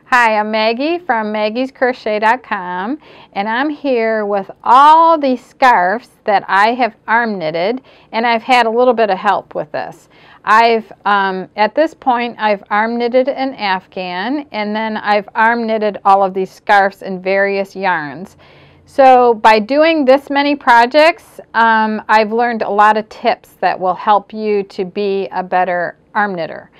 Hi, I'm Maggie from MAGGIE'S and I'm here with all these scarves that I have arm knitted, and I've had a little bit of help with this. At this point, I've arm knitted an Afghan, and then I've arm knitted all of these scarves in various yarns. So by doing this many projects, I've learned a lot of tips that will help you to be a better arm knitter.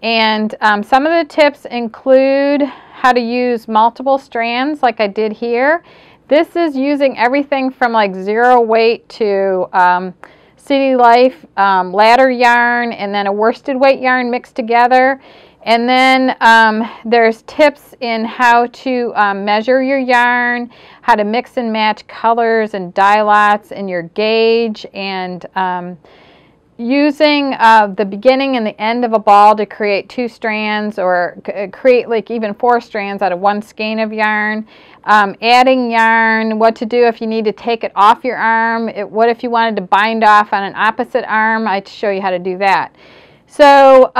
And some of the tips include how to use multiple strands like I did here. This is using everything from like zero weight to City Life ladder yarn and then a worsted weight yarn mixed together. And then there's tips in how to measure your yarn, how to mix and match colors and dye lots and your gauge, and using the beginning and the end of a ball to create 2 strands, or create like even 4 strands out of 1 skein of yarn. Adding yarn, what to do if you need to take it off your arm, what if you wanted to bind off on an opposite arm. I show you how to do that. So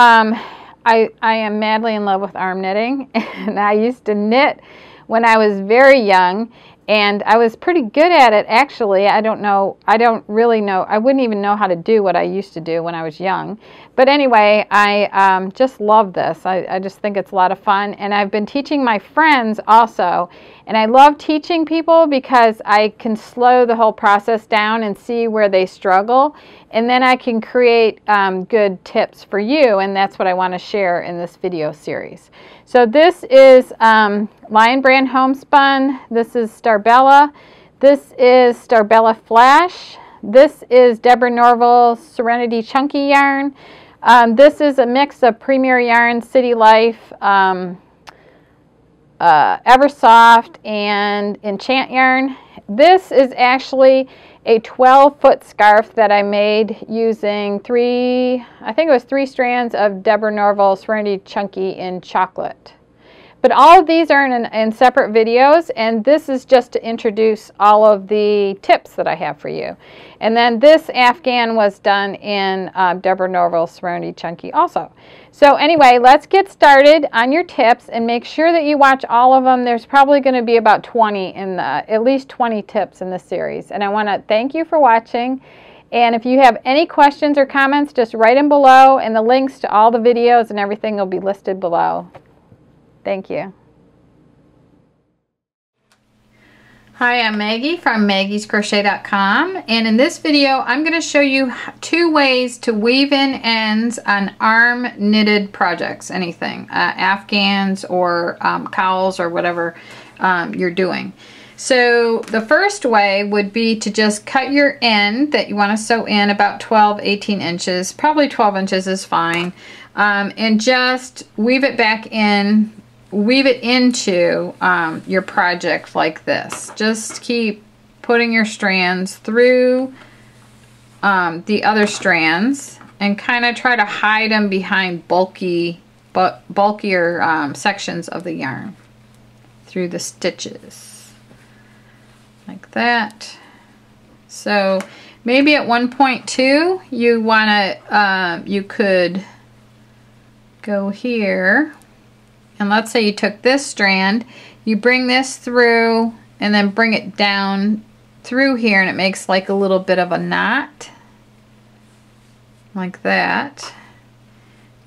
I am madly in love with arm knitting, and I used to knit when I was very young, and I was pretty good at it actually. I wouldn't even know how to do what I used to do when I was young. But anyway, I just love this. I just think it's a lot of fun, and I've been teaching my friends also. And I love teaching people because I can slow the whole process down and see where they struggle, and then I can create good tips for you, and that's what I want to share in this video series. So this is Lion Brand Homespun. This is Starbella. This is Starbella Flash. This is Deborah Norville Serenity Chunky Yarn. This is a mix of Premier Yarn, City Life, Eversoft, and Enchant Yarn. This is actually a 12-foot scarf that I made using 3 strands of Deborah Norville Serenity Chunky in chocolate. But all of these are in separate videos, and this is just to introduce all of the tips that I have for you. And then this Afghan was done in Deborah Norville Serenity Chunky also. So anyway, let's get started on your tips, and make sure that you watch all of them. There's probably going to be about 20 at least 20 tips in this series. And I want to thank you for watching. And if you have any questions or comments, just write them below, and the links to all the videos and everything will be listed below. Thank you. Hi, I'm Maggie from MAGGIE'S, and in this video I'm going to show you 2 ways to weave in ends on arm knitted projects, anything, Afghans or cowls or whatever you're doing. So the first way would be to just cut your end that you want to sew in about 12-18 inches, probably 12 inches is fine, and just weave it back in. Weave it into your project like this. Just keep putting your strands through the other strands, and kind of try to hide them behind bulkier sections of the yarn through the stitches like that. So maybe at 1.2 you want to you could go here. And let's say you took this strand, you bring this through and then bring it down through here, and it makes like a little bit of a knot like that.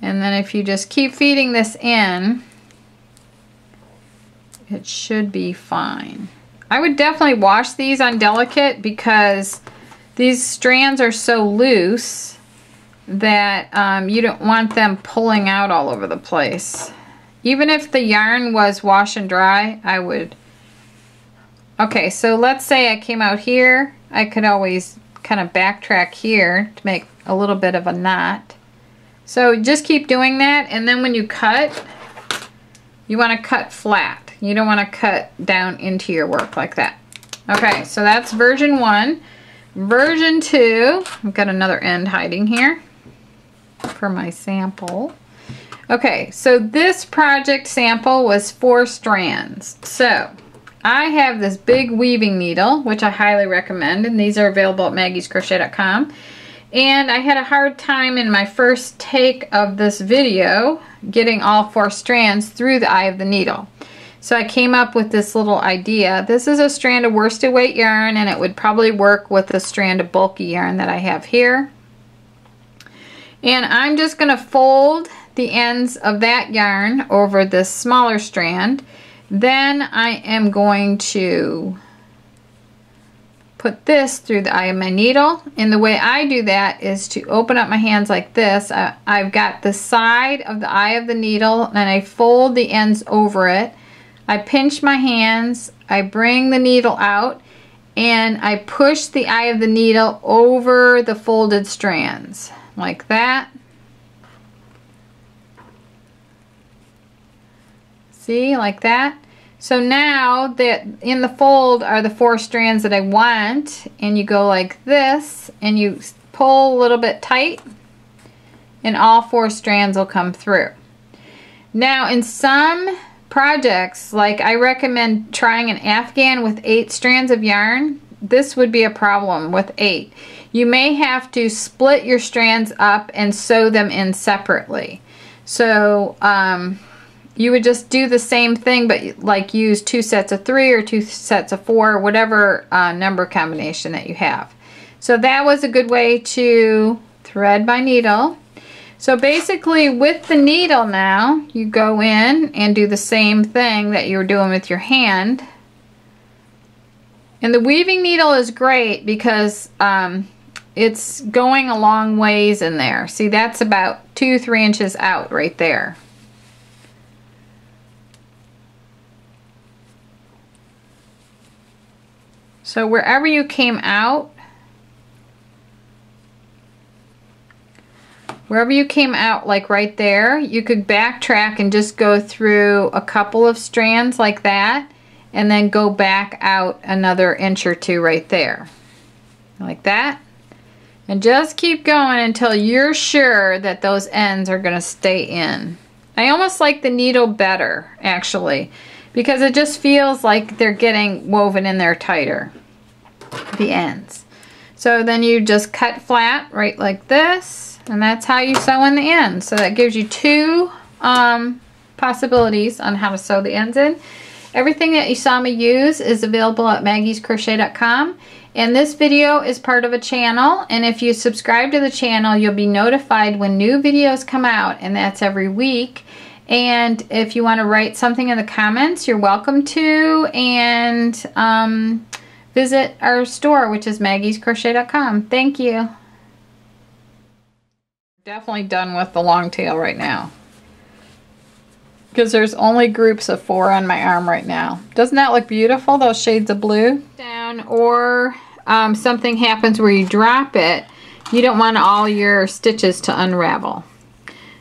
And then if you just keep feeding this in, it should be fine. I would definitely wash these on delicate because these strands are so loose that you don't want them pulling out all over the place. Even if the yarn was wash and dry, I would. Okay, so let's say I came out here. I could always kind of backtrack here to make a little bit of a knot. So just keep doing that, and then when you cut, you want to cut flat. You don't want to cut down into your work like that. Okay, so that's version 1. Version 2, I've got another end hiding here for my sample. Okay, so this project sample was 4 strands. So I have this big weaving needle, which I highly recommend, and these are available at MAGGIE'S. And I had a hard time in my first take of this video getting all 4 strands through the eye of the needle. So I came up with this little idea. This is a strand of worsted weight yarn, and it would probably work with a strand of bulky yarn that I have here. And I'm just going to fold the ends of that yarn over this smaller strand. Then I am going to put this through the eye of my needle, and the way I do that is to open up my hands like this. I've got the side of the eye of the needle and I fold the ends over it. I pinch my hands, I bring the needle out, and I push the eye of the needle over the folded strands like that. See, like that. So now that in the fold are the 4 strands that I want, and you go like this and you pull a little bit tight and all 4 strands will come through. Now in some projects, like I recommend trying an Afghan with 8 strands of yarn. This would be a problem with 8. You may have to split your strands up and sew them in separately. So you would just do the same thing, but like use 2 sets of 3 or 2 sets of 4, whatever number combination that you have. So that was a good way to thread my needle. So basically with the needle now, you go in and do the same thing that you were doing with your hand. And the weaving needle is great because it's going a long ways in there. See, that's about 2-3 inches out right there. So wherever you came out, like right there, you could backtrack and just go through a couple of strands like that, and then go back out another inch or 2 right there, like that. And just keep going until you're sure that those ends are going to stay in. I almost like the needle better, actually, because it just feels like they're getting woven in there tighter, the ends. So then you just cut flat right like this, and that's how you sew in the ends. So that gives you 2 possibilities on how to sew the ends in. Everything that you saw me use is available at MAGGIE'SCrochet.com, and this video is part of a channel, and if you subscribe to the channel you'll be notified when new videos come out, and that's every week. And if you want to write something in the comments, you're welcome to, and visit our store, which is MAGGIE'SCrochet.com. Thank you. Definitely done with the long tail right now, because there's only groups of 4 on my arm right now. Doesn't that look beautiful, those shades of blue? Down, or something happens where you drop it, you don't want all your stitches to unravel.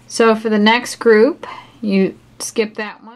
So for the next group, you skip that one.